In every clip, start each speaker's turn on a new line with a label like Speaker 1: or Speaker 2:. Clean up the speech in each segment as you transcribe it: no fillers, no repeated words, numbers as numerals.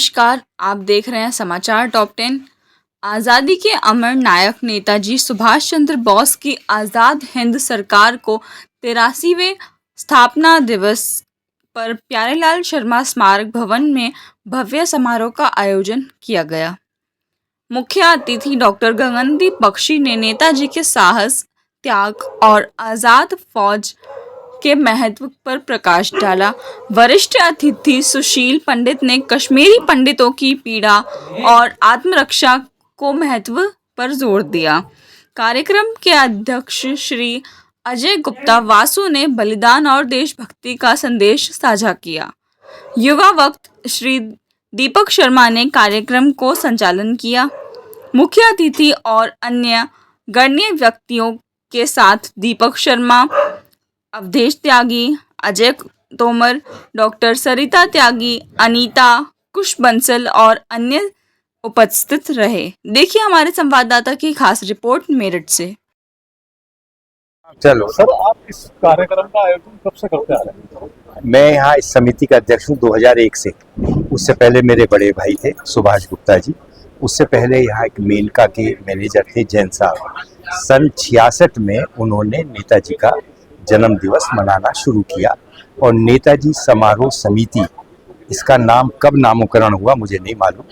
Speaker 1: नमस्कार, आप देख रहे हैं समाचार टॉप 10। आज़ादी के अमर नायक नेताजी सुभाष चंद्र बोस की आज़ाद हिंद सरकार को 83वें स्थापना दिवस पर प्यारेलाल शर्मा स्मारक भवन में भव्य समारोह का आयोजन किया गया। मुख्य अतिथि डॉक्टर गगनदीप बख्शी ने नेताजी के साहस, त्याग और आज़ाद फौज के महत्व पर प्रकाश डाला। वरिष्ठ अतिथि सुशील पंडित ने कश्मीरी पंडितों की पीड़ा और आत्मरक्षा को महत्व पर जोर दिया। कार्यक्रम के अध्यक्ष श्री अजय गुप्ता वासु ने बलिदान और देशभक्ति का संदेश साझा किया। युवा वक्त श्री दीपक शर्मा ने कार्यक्रम को संचालन किया। मुख्य अतिथि और अन्य गणमान्य व्यक्तियों के साथ दीपक शर्मा, अवधेश त्यागी, अजय तोमर, डॉक्टर सरिता त्यागी, अनीता कुश बंसल और अन्य उपस्थित रहे। देखिए हमारे संवाददाता की खास रिपोर्ट मेरठ से।
Speaker 2: चलो
Speaker 3: सर, आप इस कार्यक्रम का आयोजन कब से करते आ रहे हैं?
Speaker 2: मैं यहाँ इस समिति का अध्यक्ष हूँ 2001 से। उससे पहले मेरे बड़े भाई थे सुभाष गुप्ता जी। उससे पहले यहाँ एक मेनका के मैनेजर थे जैन साहब। सन 66 में उन्होंने नेताजी का जन्म दिवस मनाना शुरू किया और नेताजी समारोह समिति, इसका नाम कब नामकरण हुआ मुझे नहीं मालूम,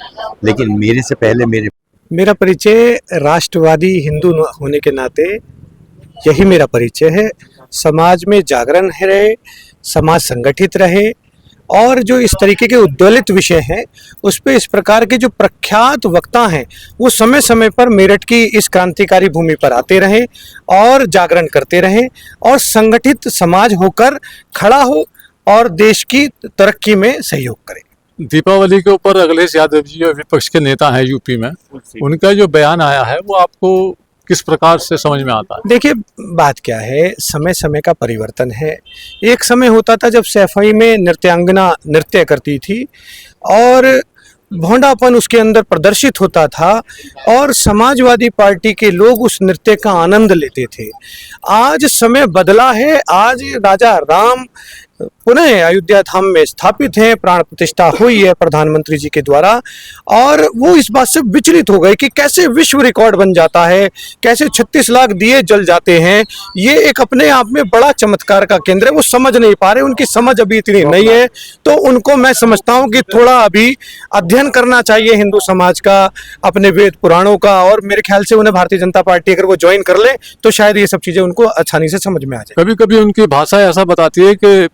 Speaker 2: लेकिन मेरे से पहले
Speaker 3: मेरा परिचय राष्ट्रवादी हिंदू होने के नाते यही मेरा परिचय है। समाज में जागरण रहे, समाज संगठित रहे और जो इस तरीके के उद्वेलित विषय हैं उस पे इस प्रकार के जो प्रख्यात वक्ता हैं वो समय समय पर मेरठ की इस क्रांतिकारी भूमि पर आते रहें और जागरण करते रहें और संगठित समाज होकर खड़ा हो और देश की तरक्की में सहयोग करें।
Speaker 4: दीपावली के ऊपर अखिलेश यादव जी जो विपक्ष के नेता हैं यूपी में, उनका जो बयान आया है वो आपको किस प्रकार से समझ में आता है?
Speaker 3: देखिए, बात क्या है, समय समय का परिवर्तन है। एक समय होता था जब सैफई में नृत्यांगना नृत्य करती थी और भोंडापन उसके अंदर प्रदर्शित होता था और समाजवादी पार्टी के लोग उस नृत्य का आनंद लेते थे। आज समय बदला है। आज राजा राम पुनः अयोध्या धाम में स्थापित हैं, प्राण प्रतिष्ठा हुई है प्रधानमंत्री जी के द्वारा और वो इस बात से विचलित हो गए कि कैसे विश्व रिकॉर्ड बन जाता है, कैसे 36 लाख दिए जल जाते हैं। ये एक अपने आप में बड़ा चमत्कार का केंद्र है। वो समझ नहीं पा रहे, उनकी समझ अभी इतनी नहीं है। तो उनको मैं समझता हूँ कि थोड़ा अभी अध्ययन करना चाहिए हिंदू समाज का, अपने वेद पुराणों का, और मेरे ख्याल से उन्हें भारतीय जनता पार्टी अगर वो ज्वाइन कर ले तो शायद ये सब चीजें उनको आसानी से समझ में आ जाए।
Speaker 4: कभी कभी उनकी भाषा ऐसा बताती है कि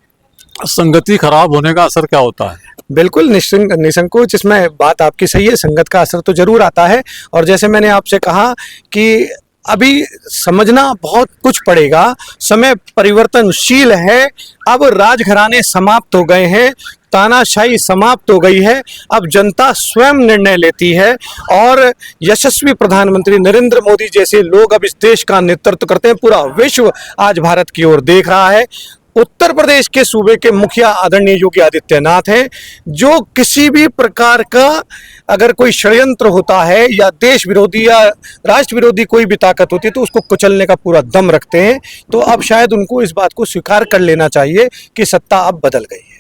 Speaker 4: संगति खराब होने का असर क्या होता है?
Speaker 3: बिल्कुल निसंकोच, इसमें बात आपकी सही है। संगत का असर तो जरूर आता है और जैसे मैंने आपसे कहा कि अभी समझना बहुत कुछ पड़ेगा। समय परिवर्तनशील है। अब राजघराने समाप्त हो गए हैं, तानाशाही समाप्त हो गई है। अब जनता स्वयं निर्णय लेती है और यशस्वी प्रधानमंत्री नरेंद्र मोदी जैसे लोग अब इस देश का नेतृत्व करते हैं। पूरा विश्व आज भारत की ओर देख रहा है। उत्तर प्रदेश के सूबे के मुखिया आदरणीय योगी आदित्यनाथ हैं, जो किसी भी प्रकार का अगर कोई षड्यंत्र होता है या देश विरोधी या राष्ट्र विरोधी कोई भी ताकत होती है तो उसको कुचलने का पूरा दम रखते हैं। तो अब शायद उनको इस बात को स्वीकार कर लेना चाहिए कि सत्ता अब बदल गई है।